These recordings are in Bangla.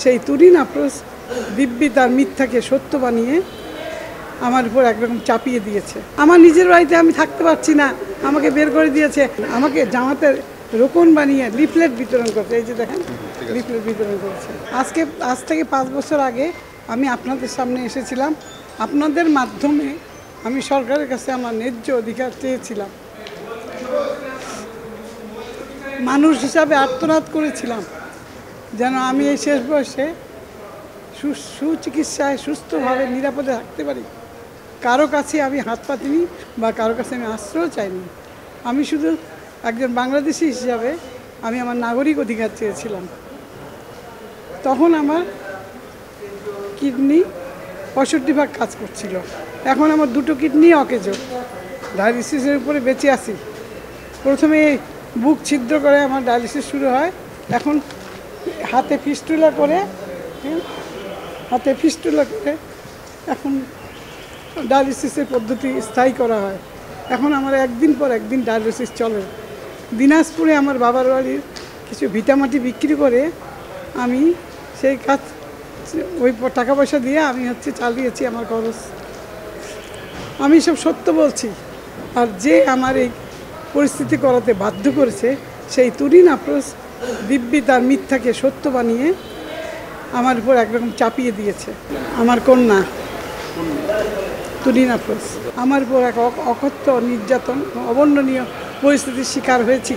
সেই তুরিন আফরোজ দিব্যি তার মিথ্যাকে সত্য বানিয়ে আমার উপর একরকম চাপিয়ে দিয়েছে। আমার নিজের বাড়িতে আমি থাকতে পারছি না, আমাকে বের করে দিয়েছে। আমাকে জামাতের রোকন বানিয়ে লিফলেট বিতরণ করছে। এই যে দেখেন, লিফলেট বিতরণ করেছে। আজ থেকে 5 বছর আগে আমি আপনাদের সামনে এসেছিলাম। আপনাদের মাধ্যমে আমি সরকারের কাছে আমার ন্যায্য অধিকার চেয়েছিলাম। মানুষ হিসাবে আর্তনাদ করেছিলাম যেন আমি এই শেষ বয়সে সুচিকিৎসায় সুস্থভাবে নিরাপদে থাকতে পারি। কারো কাছে আমি হাত পাতিনি বা কারো কাছে আমি আশ্রয় চাইনি। আমি শুধু একজন বাংলাদেশি হিসাবে আমি আমার নাগরিক অধিকার চেয়েছিলাম। তখন আমার কিডনি 65% কাজ করছিল। এখন আমার 2টো কিডনি অকেজো, ডায়ালিসিসের উপরে বেঁচে আছি। প্রথমে বুক ছিদ্র করে আমার ডায়ালিসিস শুরু হয়। এখন হাতে ফিস্টুলা করে এখন ডায়ালিসিসের পদ্ধতি স্থায়ী করা হয়। এখন আমার একদিন পর একদিন ডায়ালিসিস চলে। দিনাজপুরে আমার বাবার বাড়ির কিছু ভিটামাটি বিক্রি করে আমি সেই কাজ, ওই টাকা পয়সা দিয়ে আমি চালিয়েছি আমার খরচ। আমি সব সত্য বলছি। আর যে আমার এই পরিস্থিতি করাতে বাধ্য করেছে সেই তুরিন আফরোজ দিব্যি তার মিথ্যাকে সত্য বানিয়ে আমার উপর একরকম চাপিয়ে দিয়েছে। আমার কন্যা তুরিন আফরোজ আমার উপর এক অকথ্য নির্যাতন, অবর্ণনীয় পরিস্থিতির শিকার হয়েছি।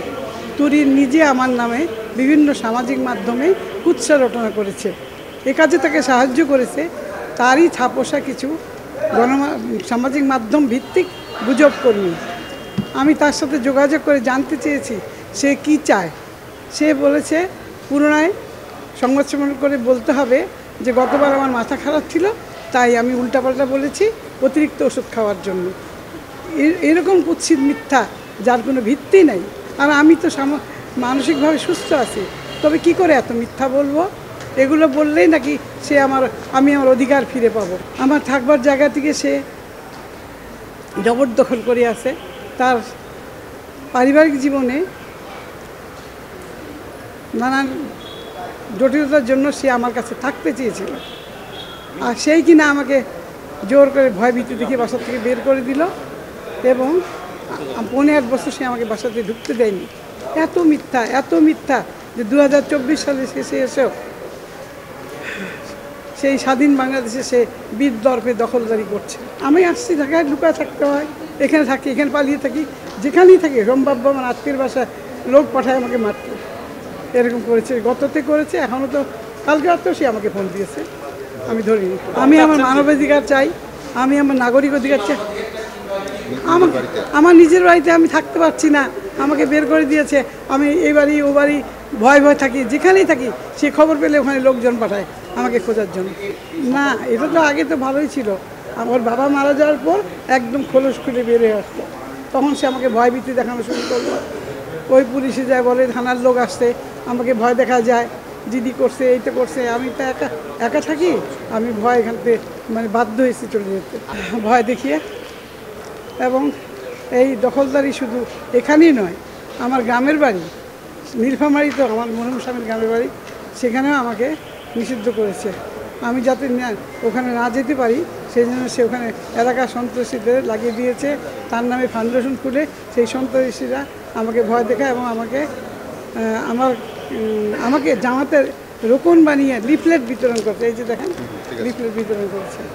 তুরিন নিজে আমার নামে বিভিন্ন সামাজিক মাধ্যমে কুৎসা রটনা করেছে। এ কাজে তাকে সাহায্য করেছে তারই ছাপোষা কিছু সামাজিক মাধ্যম ভিত্তিক গুজব কর্মী। আমি তার সাথে যোগাযোগ করে জানতে চেয়েছি সে কি চায়। সে বলেছে পুনরায় সংবাদ সম্মেলন করে বলতে হবে যে গতবার আমার মাথা খারাপ ছিল, তাই আমি উল্টাপাল্টা বলেছি অতিরিক্ত ওষুধ খাওয়ার জন্য। এরকম কুৎসিত মিথ্যা যার কোনো ভিত্তি নেই। আর আমি তো মানসিকভাবে সুস্থ আছি, তবে কি করে এত মিথ্যা বলবো? এগুলো বললেই নাকি আমি আমার অধিকার ফিরে পাবো। আমার থাকবার জায়গা থেকে সে জবরদখল করে আছে। তার পারিবারিক জীবনে নানান জটিলতার জন্য সে আমার কাছে থাকতে চেয়েছিল। আর সেই কিনা আমাকে জোর করে ভয়ভীতি দেখে বাসা থেকে বের করে দিল এবং 15 বছর সে আমাকে বাসাতে ঢুকতে দেয়নি। এত মিথ্যা যে 2024 সালে শেষে এসেও সেই স্বাধীন বাংলাদেশে সে বীর দর্পে দখলদারি করছে। আমি আসছি ঢাকায়, লুকায় থাকতে হয়, এখানে থাকি, এখানে পালিয়ে থাকি, যেখানেই থাকি সম্ভাব্য আমার আত্মীয়ের বাসায় লোক পাঠায় আমাকে মারতে। এরকম করেছে, গততে করেছে, এখনও তো কালকে রাতেও সে আমাকে ফোন দিয়েছে, আমি ধরিনি। আমি আমার মানবাধিকার চাই, আমি আমার নাগরিক অধিকার চাই। আমার নিজের বাড়িতে আমি থাকতে পারছি না, আমাকে বের করে দিয়েছে। আমি এই বাড়ি ও বাড়ি ভয় থাকি, যেখানেই থাকি সে খবর পেলে ওখানে লোকজন পাঠায় আমাকে খোঁজার জন্য। না, এটা তো আগে তো ভালোই ছিল। আমার বাবা মারা যাওয়ার পর একদম খোলস খুলে বের হয়ে আসতো, তখন সে আমাকে ভয়ভীতি দেখানো শুরু করলো। ওই পুলিশে যায়, বলে থানার লোক আসছে, আমাকে ভয় দেখা যায়, জিডি করছে, এইটা করছে। আমি তো একা থাকি, আমি ভয় এখান থেকে বাধ্য হয়েছি চলে যেতে, ভয় দেখিয়ে। এবং এই দখলদারি শুধু এখানেই নয়, আমার গ্রামের বাড়ি নীলফামারী, তো আমার মরহুম স্বামীর গ্রামের বাড়ি, সেখানেও আমাকে নিষিদ্ধ করেছে। আমি যাতে ওখানে না যেতে পারি সেই জন্য সে ওখানে এলাকার সন্ত্রাসীদের লাগিয়ে দিয়েছে। তার নামে ফাউন্ডেশন খুলে সেই সন্ত্রাসীরা আমাকে ভয় দেখায় এবং আমাকে জামাতের রোকন বানিয়ে লিফলেট বিতরণ করছে। এই যে দেখেন, লিফলেট বিতরণ করেছে।